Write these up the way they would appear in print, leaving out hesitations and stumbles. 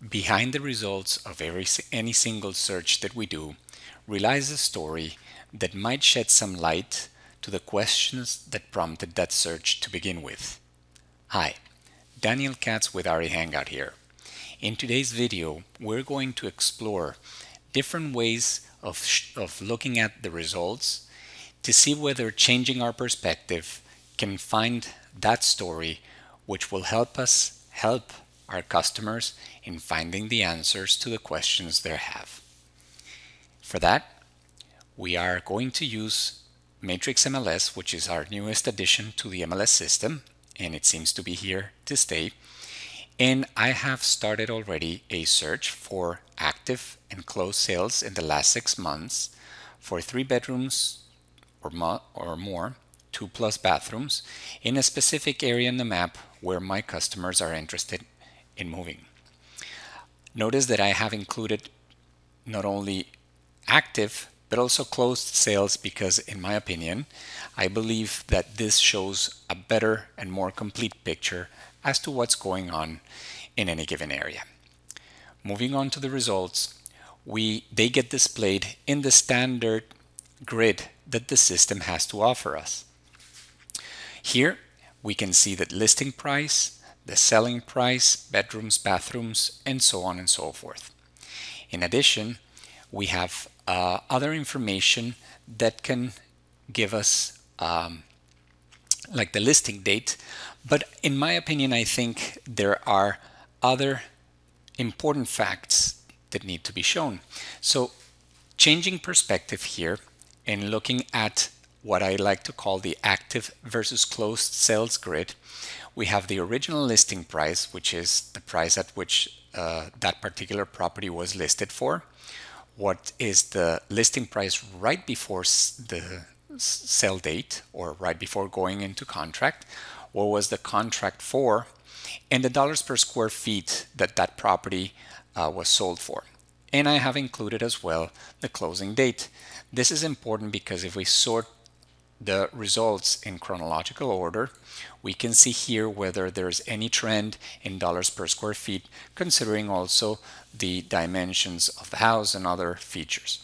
Behind the results of any single search that we do relies a story that might shed some light to the questions that prompted that search to begin with. Hi, Daniel Katz with RE Hangout here. In today's video, we're going to explore different ways of looking at the results to see whether changing our perspective can find that story which will help us help our customers in finding the answers to the questions they have. For that, we are going to use Matrix MLS, which is our newest addition to the MLS system, and it seems to be here to stay. And I have started already a search for active and closed sales in the last 6 months for 3 bedrooms or more, 2+ bathrooms in a specific area in the map where my customers are interested in moving. Notice that I have included not only active but also closed sales because, in my opinion, I believe that this shows a better and more complete picture as to what's going on in any given area. Moving on to the results, they get displayed in the standard grid that the system has to offer us. Here we can see that listing price, the selling price, bedrooms, bathrooms, and so on and so forth. In addition, we have other information that can give us like the listing date, but in my opinion, I think there are other important facts that need to be shown. So changing perspective here and looking at what I like to call the active versus closed sales grid, we have the original listing price, which is the price at which that particular property was listed for. What is the listing price right before the sale date or right before going into contract? What was the contract for? And the dollars per square feet that that property was sold for. And I have included as well the closing date. This is important because if we sort the results in chronological order, we can see here whether there's any trend in dollars per square feet, considering also the dimensions of the house and other features.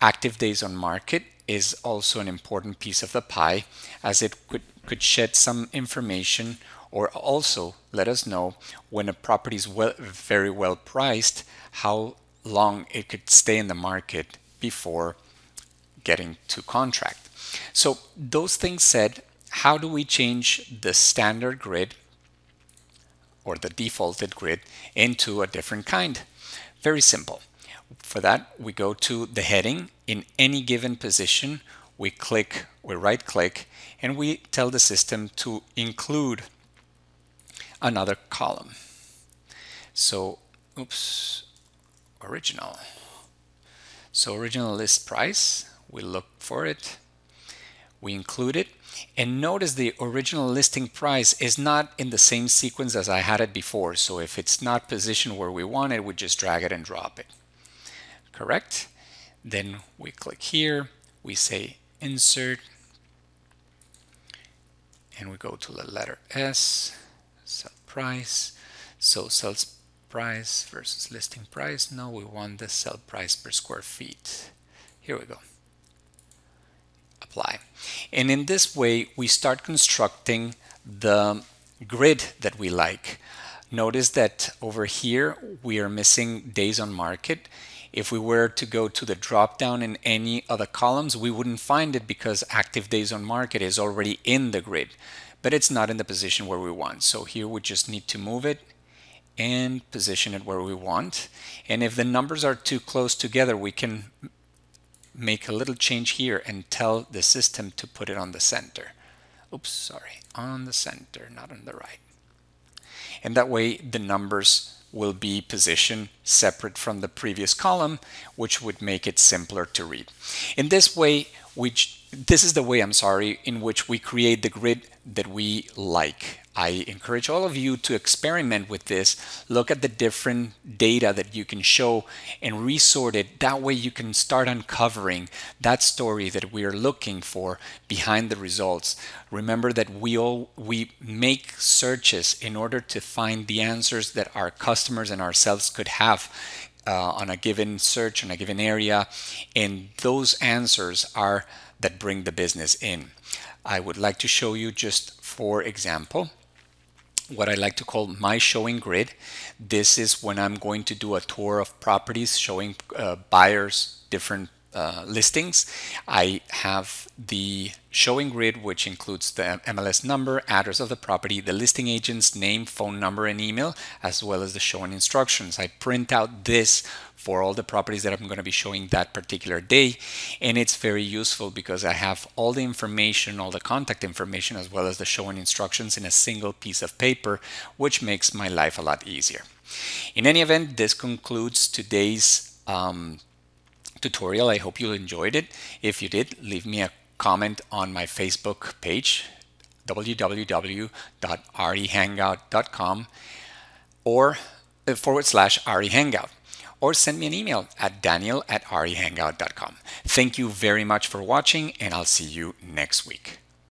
Active days on market is also an important piece of the pie, as it could shed some information or also let us know when a property is very well priced, how long it could stay in the market before getting to contract. So those things said, how do we change the standard grid or the defaulted grid into a different kind? Very simple. For that, we go to the heading. In any given position, we right click, and we tell the system to include another column. So, original. So original list price, we look for it. We include it, and notice the original listing price is not in the same sequence as I had it before. So if it's not positioned where we want it, we just drag it and drop it. Correct? Then we click here, we say insert, and we go to the letter S, sell price. So sales price versus listing price. No, we want the sell price per square feet. Here we go. Apply. And in this way, we start constructing the grid that we like. Notice that over here, we are missing days on market. If we were to go to the drop down in any of the columns, we wouldn't find it because active days on market is already in the grid, but it's not in the position where we want. So here we just need to move it and position it where we want. And if the numbers are too close together, we can make a little change here and tell the system to put it on the center. On the center, not on the right. And that way the numbers will be positioned separate from the previous column, which would make it simpler to read. In this way, this is the way, in which we create the grid that we like. I encourage all of you to experiment with this. Look at the different data that you can show and resort it. That way you can start uncovering that story that we are looking for behind the results. Remember that we make searches in order to find the answers that our customers and ourselves could have on a given search, on a given area, and those answers are that bring the business in. I would like to show you, just for example, what I like to call my showing grid. This is when I'm going to do a tour of properties showing buyers different listings. I have the showing grid, which includes the MLS number, address of the property, the listing agent's name, phone number, and email, as well as the showing instructions. I print out this for all the properties that I'm going to be showing that particular day, and it's very useful because I have all the information, all the contact information, as well as the showing instructions in a single piece of paper, which makes my life a lot easier. In any event, this concludes today's tutorial. I hope you enjoyed it. If you did, leave me a comment on my Facebook page, www.rehangout.com or /rehangout, or send me an email at daniel@rehangout.com. Thank you very much for watching, and I'll see you next week.